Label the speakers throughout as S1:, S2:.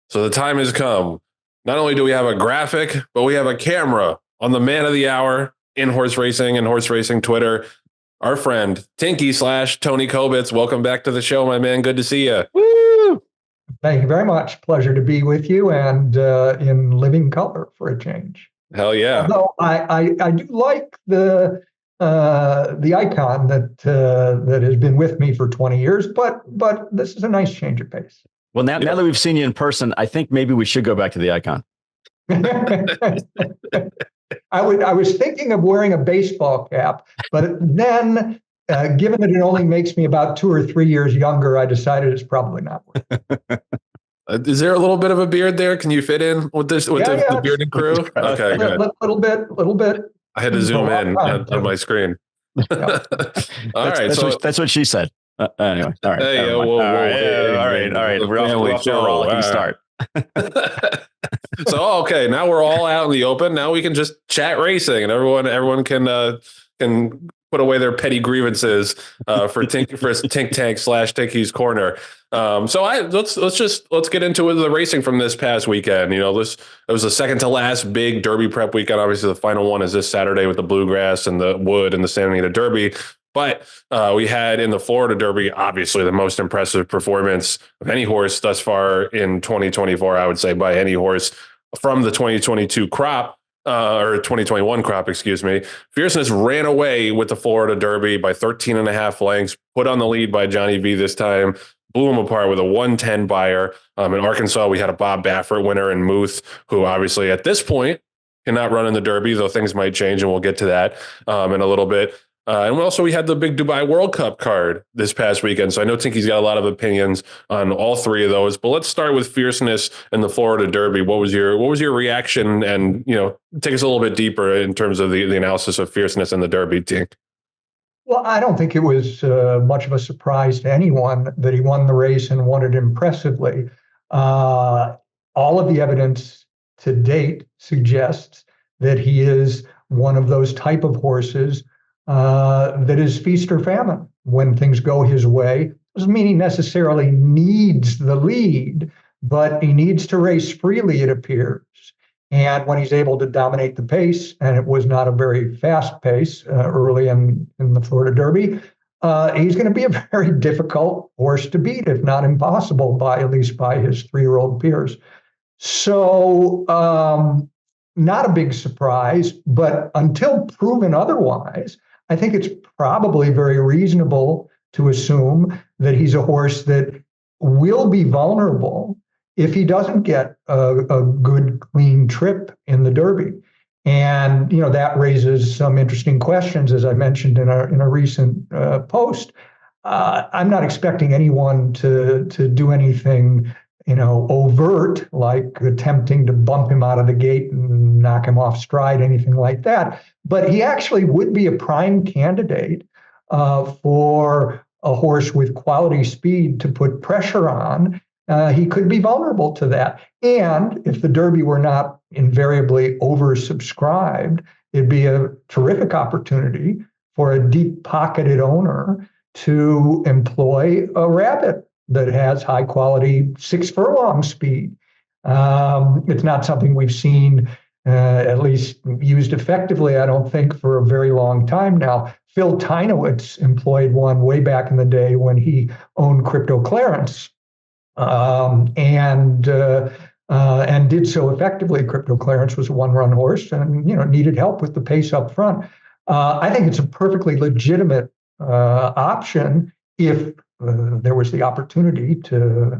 S1: So the time has come. Not only do we have a graphic, but we have a camera on the man of the hour in horse racing and horse racing Twitter. Our friend Tinky / Tony Cobitz. Welcome back to the show, my man. Good to see you.
S2: Woo! Thank you very much. Pleasure to be with you and in living color for a change.
S1: Hell yeah.
S2: Although I do like the icon that has been with me for 20 years, but this is a nice change of pace.
S3: Well, now that we've seen you in person, I think maybe we should go back to the icon.
S2: I was thinking of wearing a baseball cap, but then, given that it only makes me about 2 or 3 years younger, I decided it's probably not worth it.
S1: Is there a little bit of a beard there? Can you fit in with this the bearded crew? Okay, good.
S2: Little bit.
S1: I had to zoom in on my screen.
S2: Yeah.
S1: All right,
S3: that's what she said. Anyway, all right.
S1: Hey,
S3: all right. We're off to a rollicking start.
S1: So okay, now we're all out in the open. Now we can just chat racing, and everyone can put away their petty grievances for Tink Tank / Tinky's Corner. Let's get into the racing from this past weekend. You know, it was the second to last big Derby prep weekend. Obviously, the final one is this Saturday with the Bluegrass and the Wood and the Santa Anita Derby. But we had in the Florida Derby, obviously the most impressive performance of any horse thus far in 2024, I would say, by any horse from the 2022 crop, or 2021 crop, excuse me. Fierceness ran away with the Florida Derby by 13 and a half lengths, put on the lead by Johnny V this time, blew him apart with a 110 buyer. In Arkansas, we had a Bob Baffert winner in Muth, who obviously at this point cannot run in the Derby, though things might change, and we'll get to that in a little bit. And we had the big Dubai World Cup card this past weekend. So I know Tinky's got a lot of opinions on all three of those, but let's start with Fierceness and the Florida Derby. What was your reaction? And, take us a little bit deeper in terms of the analysis of Fierceness and the Derby, Tink.
S2: Well, I don't think it was much of a surprise to anyone that he won the race and won it impressively. All of the evidence to date suggests that he is one of those type of horses that is feast or famine when things go his way. Doesn't mean he necessarily needs the lead, but he needs to race freely, it appears. And when he's able to dominate the pace, and it was not a very fast pace early in the Florida Derby, he's going to be a very difficult horse to beat, if not impossible, at least by his 3-year-old peers. So not a big surprise, but until proven otherwise, I think it's probably very reasonable to assume that he's a horse that will be vulnerable if he doesn't get a good, clean trip in the Derby. And, that raises some interesting questions, as I mentioned in a recent post. I'm not expecting anyone to do anything, overt, like attempting to bump him out of the gate and knock him off stride, anything like that. But he actually would be a prime candidate for a horse with quality speed to put pressure on. He could be vulnerable to that. And if the Derby were not invariably oversubscribed, it'd be a terrific opportunity for a deep-pocketed owner to employ a rabbit that has high-quality 6-furlong speed. It's not something we've seen at least used effectively, I don't think, for a very long time now. Phil Tynowitz employed one way back in the day when he owned Crypto Clarence, and did so effectively. Crypto Clarence was a one-run horse and needed help with the pace up front. I think it's a perfectly legitimate option if there was the opportunity for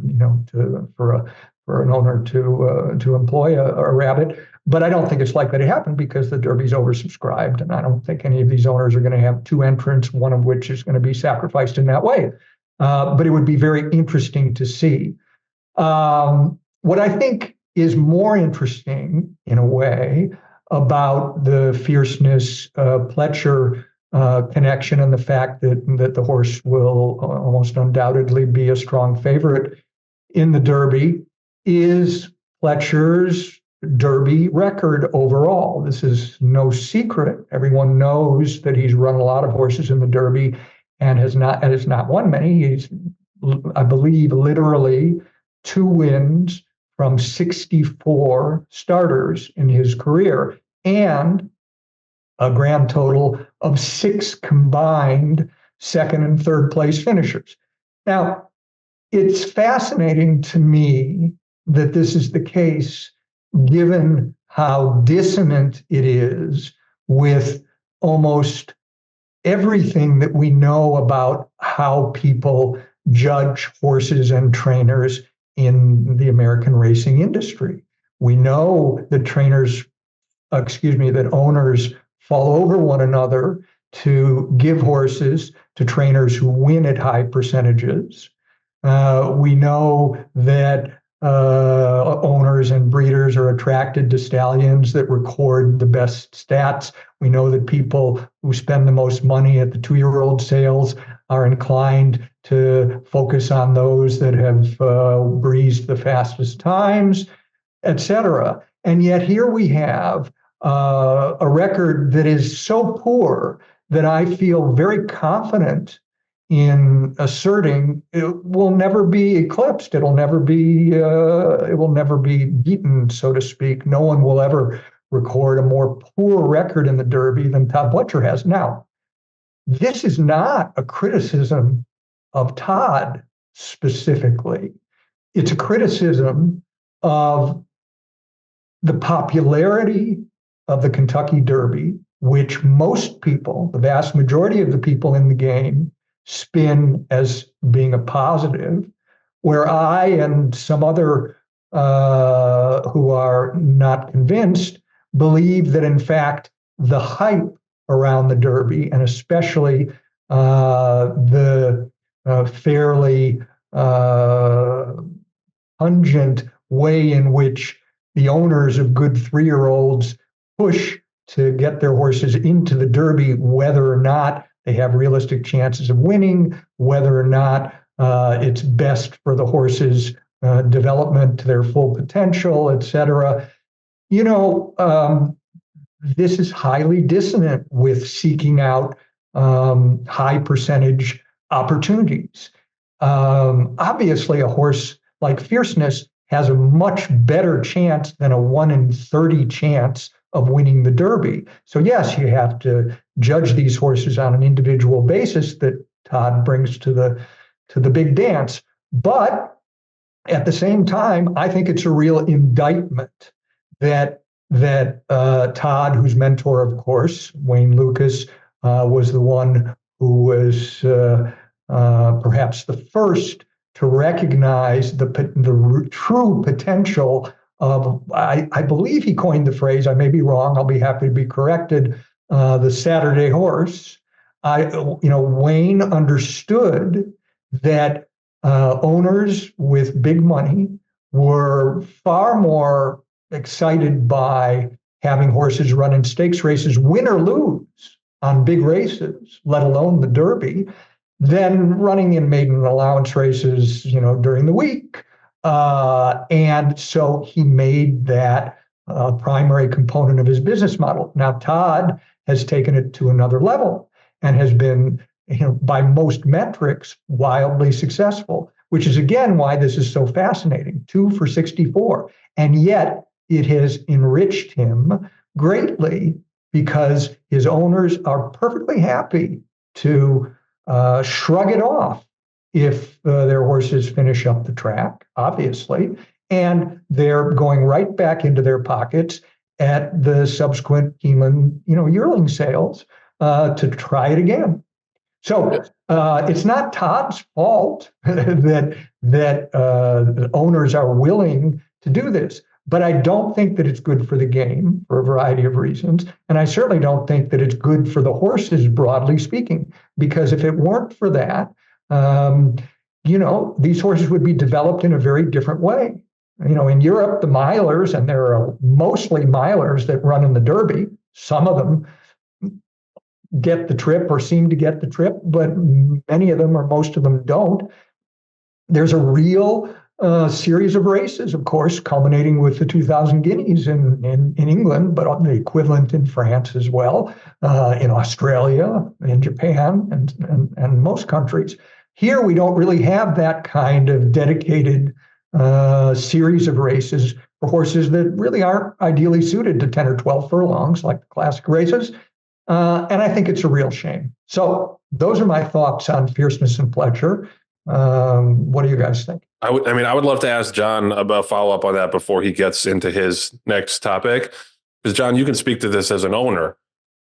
S2: an owner to employ a rabbit. But I don't think it's likely to happen because the Derby's oversubscribed, and I don't think any of these owners are going to have 2 entrants, one of which is going to be sacrificed in that way. But it would be very interesting to see. What I think is more interesting, in a way, about the Fierceness Pletcher connection and the fact that the horse will almost undoubtedly be a strong favorite in the Derby is Pletcher's Derby record overall. This is no secret. Everyone knows that he's run a lot of horses in the Derby and has not won many. He's, I believe, literally 2 wins from 64 starters in his career and a grand total of 6 combined second and third place finishers. Now, it's fascinating to me that this is the case, given how dissonant it is with almost everything that we know about how people judge horses and trainers in the American racing industry. We know that that owners fall over one another to give horses to trainers who win at high percentages. We know that owners and breeders are attracted to stallions that record the best stats. We know that people who spend the most money at the 2-year-old sales are inclined to focus on those that have breezed the fastest times, etc. And yet here we have a record that is so poor that I feel very confident in asserting it will never be eclipsed. It will never be beaten, so to speak. No one will ever record a more poor record in the Derby than Todd Pletcher has. Now, this is not a criticism of Todd specifically. It's a criticism of the popularity of the Kentucky Derby, which most people, the vast majority of the people in the game, spin as being a positive, where I and some other who are not convinced believe that, in fact, the hype around the Derby, and especially the fairly pungent way in which the owners of good 3-year-olds push to get their horses into the Derby, whether or not they have realistic chances of winning, whether or not it's best for the horse's development to their full potential, et cetera. This is highly dissonant with seeking out high percentage opportunities. Obviously, a horse like Fierceness has a much better chance than a 1 in 30 chance of winning the Derby. So yes, you have to judge these horses on an individual basis that Todd brings to the big dance. But at the same time, I think it's a real indictment that Todd, whose mentor, of course, Wayne Lucas, was the one who was perhaps the first to recognize the true potential of, I believe he coined the phrase, I may be wrong, I'll be happy to be corrected, the Saturday horse. Wayne understood that owners with big money were far more excited by having horses run in stakes races, win or lose on big races, let alone the Derby, than running in maiden allowance races, during the week. And so he made that primary component of his business model. Now, Todd has taken it to another level and has been, by most metrics, wildly successful, which is again why this is so fascinating. 2 for 64. And yet it has enriched him greatly because his owners are perfectly happy to shrug it off if their horses finish up the track, obviously, and they're going right back into their pockets at the subsequent Keeneland, yearling sales to try it again. So it's not Todd's fault that owners are willing to do this, but I don't think that it's good for the game for a variety of reasons, and I certainly don't think that it's good for the horses, broadly speaking, because if it weren't for that, these horses would be developed in a very different way. In Europe, the milers, and there are mostly milers that run in the Derby, some of them get the trip or seem to get the trip, but many of them or most of them don't. There's a real series of races, of course, culminating with the 2,000 guineas in England, but the equivalent in France as well, in Australia, in Japan, and most countries. Here, we don't really have that kind of dedicated series of races for horses that really aren't ideally suited to 10 or 12 furlongs like the classic races. And I think it's a real shame. So those are my thoughts on Fierceness and Pletcher. What do you guys think?
S1: I would love to ask Jon about follow up on that before he gets into his next topic. Because Jon, you can speak to this as an owner.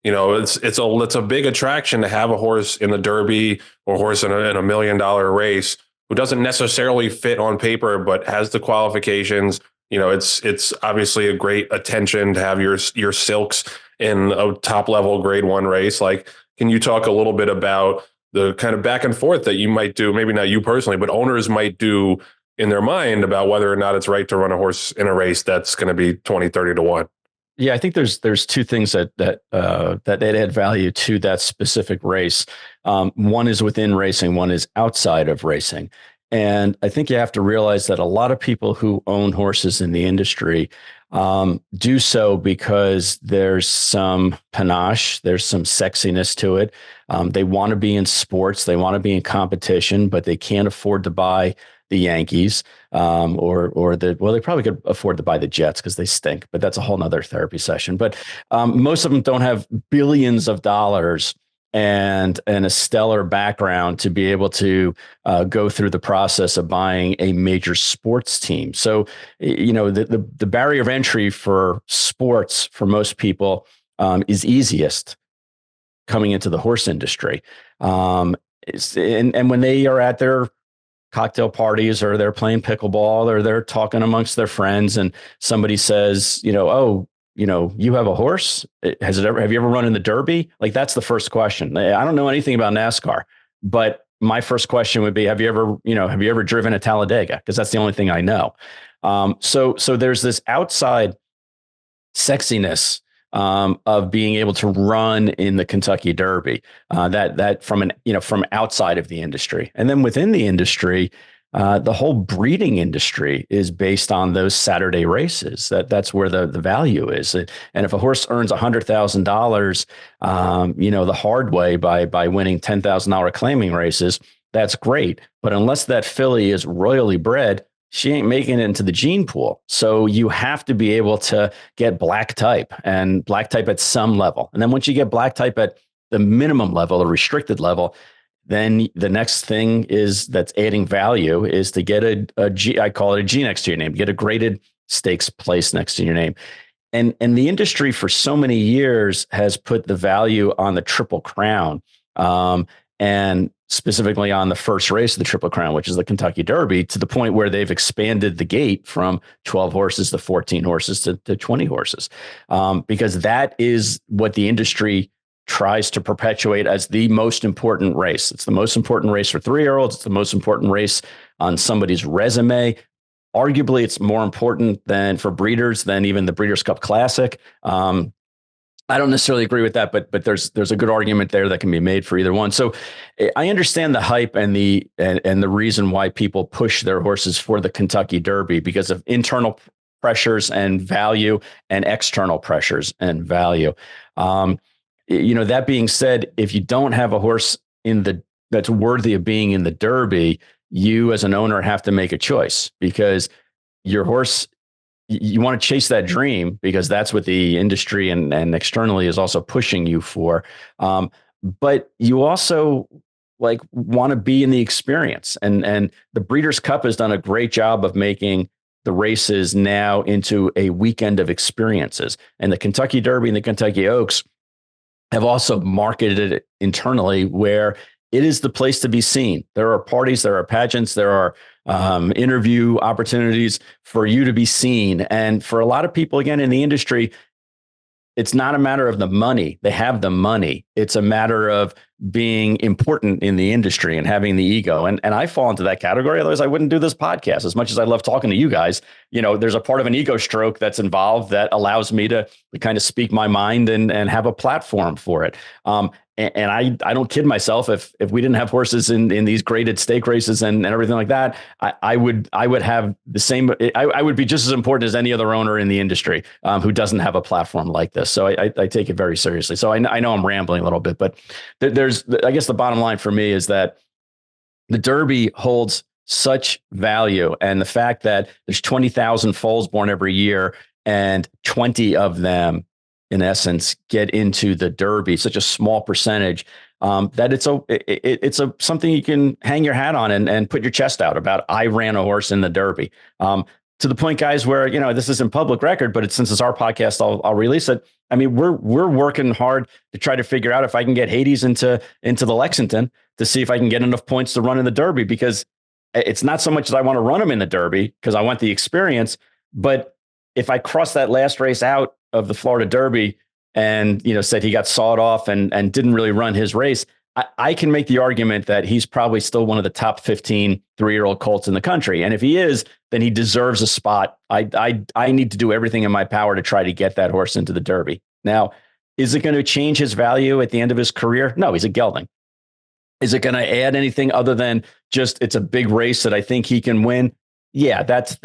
S1: You know, it's a big attraction to have a horse in the Derby or a horse in a $1 million race who doesn't necessarily fit on paper, but has the qualifications. You know, it's obviously a great attention to have your silks in a top level grade 1 race. Like, can you talk a little bit about the kind of back and forth that you might do, maybe not you personally, but owners might do in their mind about whether or not it's right to run a horse in a race that's going to be 20, 30 to 1?
S3: Yeah, I think there's two things that add value to that specific race. One is within racing, one is outside of racing. And I think you have to realize that a lot of people who own horses in the industry do so because there's some panache, there's some sexiness to it. They want to be in sports, they want to be in competition, but they can't afford to buy the Yankees, they probably could afford to buy the Jets because they stink, but that's a whole nother therapy session. But most of them don't have billions of dollars and a stellar background to be able to go through the process of buying a major sports team. So, you know, the barrier of entry for sports for most people is easiest coming into the horse industry. And when they are at their cocktail parties or they're playing pickleball or they're talking amongst their friends and somebody says, you know, oh, you know, you have a horse. Have you ever run in the Derby? Like, that's the first question. I don't know anything about NASCAR, but my first question would be, have you ever driven at Talladega? Because that's the only thing I know. So there's this outside sexiness of being able to run in the Kentucky Derby, that from outside of the industry. And then within the industry, the whole breeding industry is based on those Saturday races. That's where the value is. And if a horse earns $100,000, the hard way by winning $10,000 claiming races, that's great. But unless that filly is royally bred, she ain't making it into the gene pool. So you have to be able to get black type at some level. And then once you get black type at the minimum level, the restricted level, then the next thing that's adding value is to get I call it a G next to your name, get a graded stakes place next to your name. And the industry for so many years has put the value on the Triple Crown, and specifically on the first race of the Triple Crown, which is the Kentucky Derby, to the point where they've expanded the gate from 12 horses to 14 horses to 20 horses, because that is what the industry tries to perpetuate as the most important race. It's the most important race for 3-year-olds. It's the most important race on somebody's resume. Arguably, it's more important for breeders than even the Breeders' Cup Classic. I don't necessarily agree with that, but there's a good argument there that can be made for either one. So I understand the hype and the reason why people push their horses for the Kentucky Derby, because of internal pressures and value and external pressures and value. That being said, if you don't have a horse that's worthy of being in the Derby, you as an owner have to make a choice, because your horse, you want to chase that dream, because that's what the industry and externally is also pushing you for. But you also want to be in the experience. And the Breeders' Cup has done a great job of making the races now into a weekend of experiences. And the Kentucky Derby and the Kentucky Oaks have also marketed it internally, where it is the place to be seen. There are parties, there are pageants, there are interview opportunities for you to be seen. And for a lot of people, again, in the industry, it's not a matter of the money. They have the money. It's a matter of being important in the industry and having the ego. And I fall into that category. Otherwise, I wouldn't do this podcast. As much as I love talking to you guys, there's a part of an ego stroke that's involved that allows me to kind of speak my mind and have a platform for it. And I don't kid myself. If we didn't have horses in these graded stake races and everything like that, I would have the same. I would be just as important as any other owner in the industry who doesn't have a platform like this. So I take it very seriously. So I know I'm rambling a little bit, but I guess the bottom line for me is that the Derby holds such value. And the fact that there's 20,000 foals born every year and 20 of them, in essence, get into the Derby, such a small percentage, that it's something you can hang your hat on and put your chest out about. I ran a horse in the Derby. To the point, guys, where, this isn't public record, but since it's our podcast, I'll release it. I mean, we're working hard to try to figure out if I can get Hades into the Lexington to see if I can get enough points to run in the Derby, because it's not so much that I want to run him in the Derby because I want the experience, but if I cross that last race out of the Florida Derby and, said he got sawed off and didn't really run his race, I can make the argument that he's probably still one of the top 15 3-year-old colts in the country. And if he is, then he deserves a spot. I need to do everything in my power to try to get that horse into the Derby. Now, is it going to change his value at the end of his career? No, he's a gelding. Is it going to add anything other than just it's a big race that I think he can win? Yeah, that's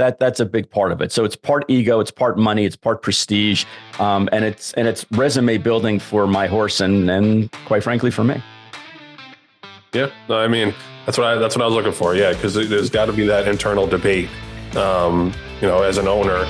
S3: a big part of it. So it's part ego, it's part money, it's part prestige, and it's resume building for my horse and quite frankly for me.
S1: Yeah, no, I mean, that's what I was looking for. Yeah, because there's got to be that internal debate, as an owner.